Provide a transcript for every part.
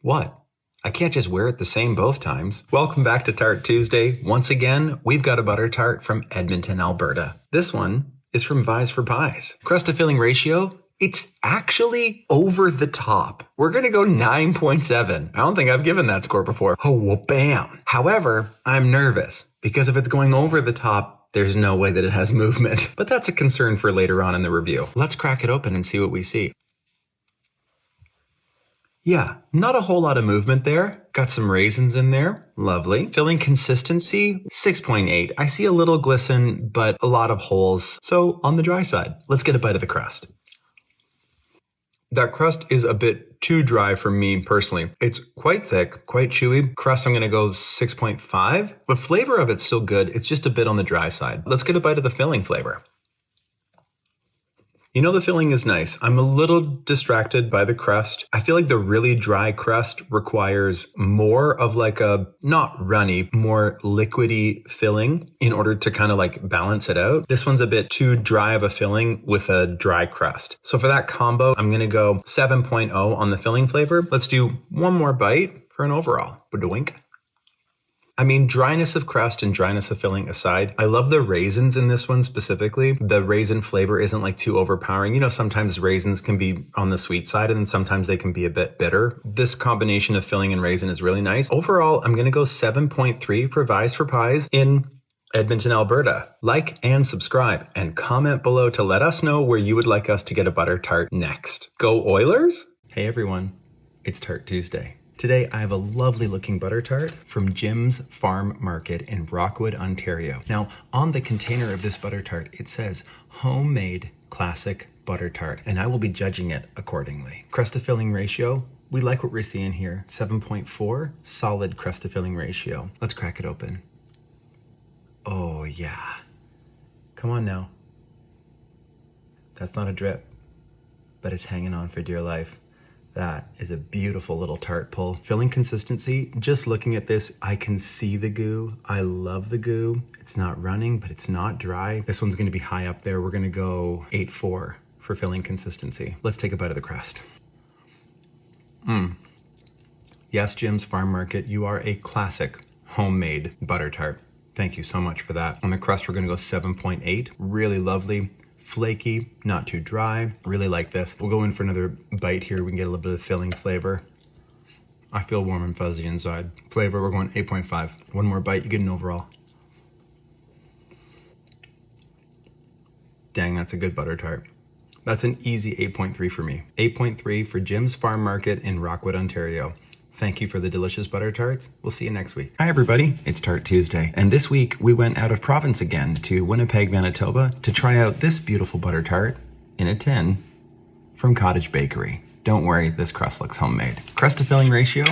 What? I can't just wear it the same both times. Welcome back to Tart Tuesday. Once again, we've got a butter tart from Edmonton, Alberta. This one is from Vies for Pies. Crust to filling ratio, it's actually over the top. We're gonna go 9.7. I don't think I've given that score before. Oh, well, bam. However, I'm nervous because if it's going over the top, there's no way that it has movement. But that's a concern for later on in the review. Let's crack it open and see what we see. Yeah, not a whole lot of movement there. Got some raisins in there. Lovely. Filling consistency, 6.8. I see a little glisten, but a lot of holes. So on the dry side. Let's get a bite of the crust. That crust is a bit too dry for me personally. It's quite thick, quite chewy. Crust, I'm gonna go 6.5. The flavor of it's still good. It's just a bit on the dry side. Let's get a bite of the filling flavor. You know, the filling is nice. I'm a little distracted by the crust. I feel like the really dry crust requires more of like a, not runny, more liquidy filling in order to kind of like balance it out. This one's a bit too dry of a filling with a dry crust. So for that combo, I'm gonna go 7.0 on the filling flavor. Let's do one more bite for an overall. Badawink. I mean, dryness of crust and dryness of filling aside, I love the raisins in this one specifically. The raisin flavor isn't like too overpowering. You know, sometimes raisins can be on the sweet side and then sometimes they can be a bit bitter. This combination of filling and raisin is really nice. Overall, I'm gonna go 7.3 for Vies for Pies in Edmonton, Alberta. Like and subscribe and comment below to let us know where you would like us to get a butter tart next. Go Oilers! Hey everyone, it's Tart Tuesday. Today, I have a lovely looking butter tart from Jim's Farm Market in Rockwood, Ontario. Now, on the container of this butter tart, it says homemade classic butter tart, and I will be judging it accordingly. Crust to filling ratio, we like what we're seeing here. 7.4, solid crust to filling ratio. Let's crack it open. Oh yeah. Come on now. That's not a drip, but it's hanging on for dear life. That is a beautiful little tart pull. Filling consistency, just looking at this, I can see the goo. I love the goo. It's not running, but it's not dry. This one's gonna be high up there. We're gonna go 8.4 for filling consistency. Let's take a bite of the crust. Yes, Jim's Farm Market, you are a classic homemade butter tart. Thank you so much for that. On the crust, we're gonna go 7.8. Really lovely. Flaky, not too dry. Really like this. We'll go in for another bite here. We can get a little bit of filling flavor. I feel warm and fuzzy inside. Flavor, we're going 8.5. One more bite, you get an overall. Dang, that's a good butter tart. That's an easy 8.3 for me. 8.3 for Jim's Farm Market in Rockwood, Ontario. Thank you for the delicious butter tarts. We'll see you next week. Hi everybody, it's Tart Tuesday. And this week we went out of province again to Winnipeg, Manitoba to try out this beautiful butter tart in a tin from Cottage Bakery. Don't worry, this crust looks homemade. Crust to filling ratio,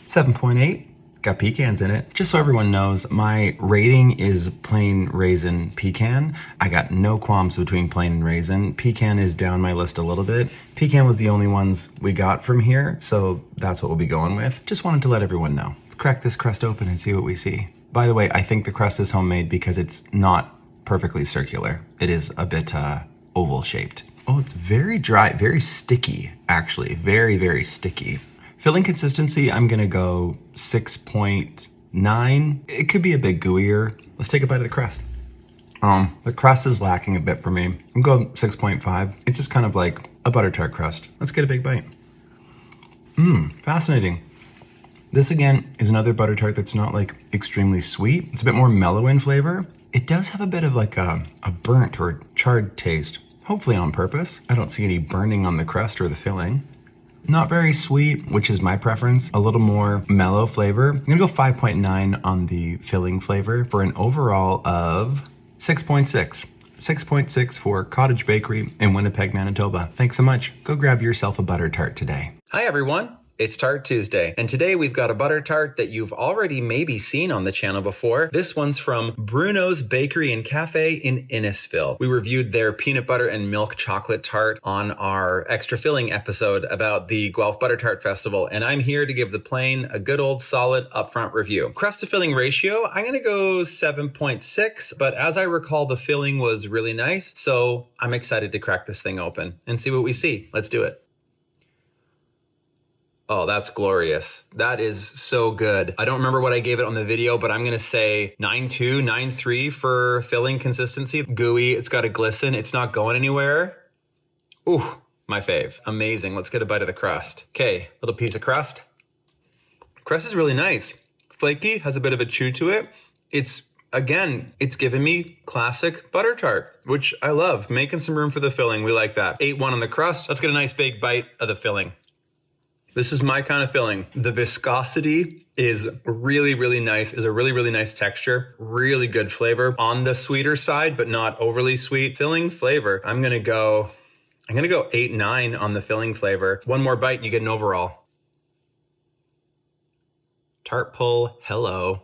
7.8. Got pecans in it. Just so everyone knows, my rating is plain raisin pecan. I got no qualms between plain and raisin. Pecan is down my list a little bit. Pecan was the only ones we got from here, so that's what we'll be going with. Just wanted to let everyone know. Let's crack this crust open and see what we see. By the way, I think the crust is homemade because it's not perfectly circular. It is a bit oval shaped. Oh, it's very dry, very sticky, actually. Very, very sticky. Filling consistency, I'm gonna go 6.9. It could be a bit gooier. Let's take a bite of the crust. The crust is lacking a bit for me. I'm going 6.5. It's just kind of like a butter tart crust. Let's get a big bite. Fascinating. This again is another butter tart that's not like extremely sweet. It's a bit more mellow in flavor. It does have a bit of like a burnt or charred taste, hopefully on purpose. I don't see any burning on the crust or the filling. Not very sweet, which is my preference. A little more mellow flavor. I'm gonna go 5.9 on the filling flavor for an overall of 6.6. 6.6 for Cottage Bakery in Winnipeg, Manitoba. Thanks so much. Go grab yourself a butter tart today. Hi everyone. It's Tart Tuesday, and today we've got a butter tart that you've already maybe seen on the channel before. This one's from Bruno's Bakery and Cafe in Innisfil. We reviewed their peanut butter and milk chocolate tart on our extra filling episode about the Guelph Butter Tart Festival, and I'm here to give the plain a good old solid upfront review. Crust to filling ratio, I'm gonna go 7.6, but as I recall, the filling was really nice, so I'm excited to crack this thing open and see what we see. Let's do it. Oh, that's glorious. That is so good. I don't remember what I gave it on the video, but I'm going to say 9.2, 9.3 for filling consistency. Gooey, it's got a glisten. It's not going anywhere. Ooh, my fave. Amazing. Let's get a bite of the crust. Okay, little piece of crust. Crust is really nice. Flaky, has a bit of a chew to it. Again, it's giving me classic butter tart, which I love. Making some room for the filling. We like that. 8-1 on the crust. Let's get a nice big bite of the filling. This is my kind of filling. The viscosity is really, really nice. Is a really, really nice texture. Really good flavor. On the sweeter side, but not overly sweet. Filling flavor. I'm gonna go 8-9 on the filling flavor. One more bite and you get an overall. Tart pull, hello.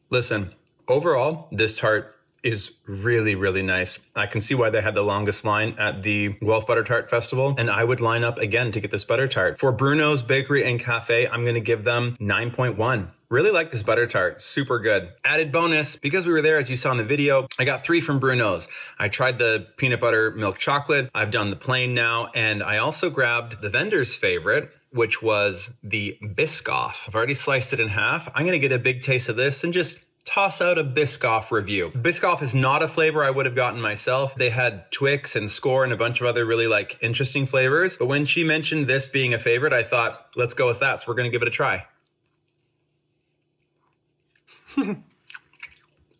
Listen, overall, this tart is really, really nice. I can see why they had the longest line at the Guelph Butter Tart Festival, and I would line up again to get this butter tart. For Bruno's Bakery and Cafe, I'm gonna give them 9.1. Really like this butter tart, super good. Added bonus, because we were there, as you saw in the video, I got 3 from Bruno's. I tried the peanut butter milk chocolate, I've done the plain now, and I also grabbed the vendor's favorite, which was the Biscoff. I've already sliced it in half. I'm gonna get a big taste of this and just toss out a Biscoff review. Biscoff is not a flavor I would have gotten myself. They had Twix and Score and a bunch of other really interesting flavors. But when she mentioned this being a favorite, I thought, let's go with that. So we're gonna give it a try.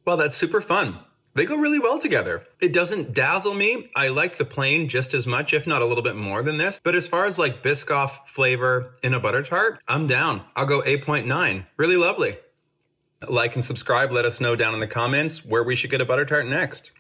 Well, that's super fun. They go really well together. It doesn't dazzle me. I like the plain just as much, if not a little bit more than this. But as far as Biscoff flavor in a butter tart, I'm down. I'll go 8.9. Really lovely. Like and subscribe. Let us know down in the comments where we should get a butter tart next.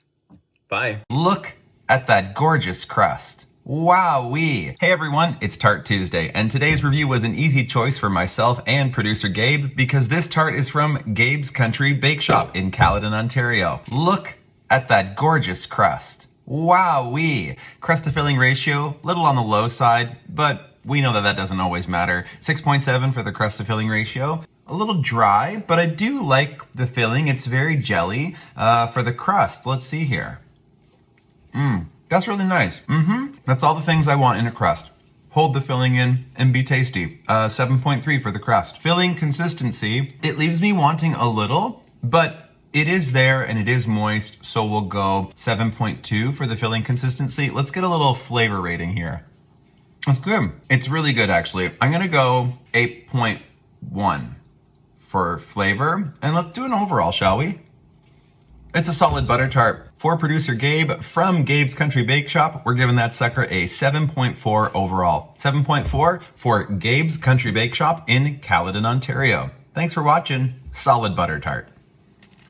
Bye. Look at that gorgeous crust. Wowee. Hey everyone, it's Tart Tuesday, and today's review was an easy choice for myself and producer Gabe because this tart is from Gabe's Country Bake Shop in Caledon, Ontario. Look at that gorgeous crust. Wowee. Crust to filling ratio, little on the low side, but we know that doesn't always matter. 6.7 for the crust to filling ratio. A little dry, but I do like the filling. It's very jelly. For the crust, let's see here. That's really nice. That's all the things I want in a crust. Hold the filling in and be tasty. 7.3 for the crust. Filling consistency, it leaves me wanting a little, but it is there and it is moist, so we'll go 7.2 for the filling consistency. Let's get a little flavor rating here. That's good. It's really good, actually. I'm gonna go 8.1 for flavor, and let's do an overall, shall we? It's a solid butter tart. For producer Gabe from Gabe's Country Bake Shop, we're giving that sucker a 7.4 overall. 7.4 for Gabe's Country Bake Shop in Caledon, Ontario. Thanks for watching. Solid butter tart.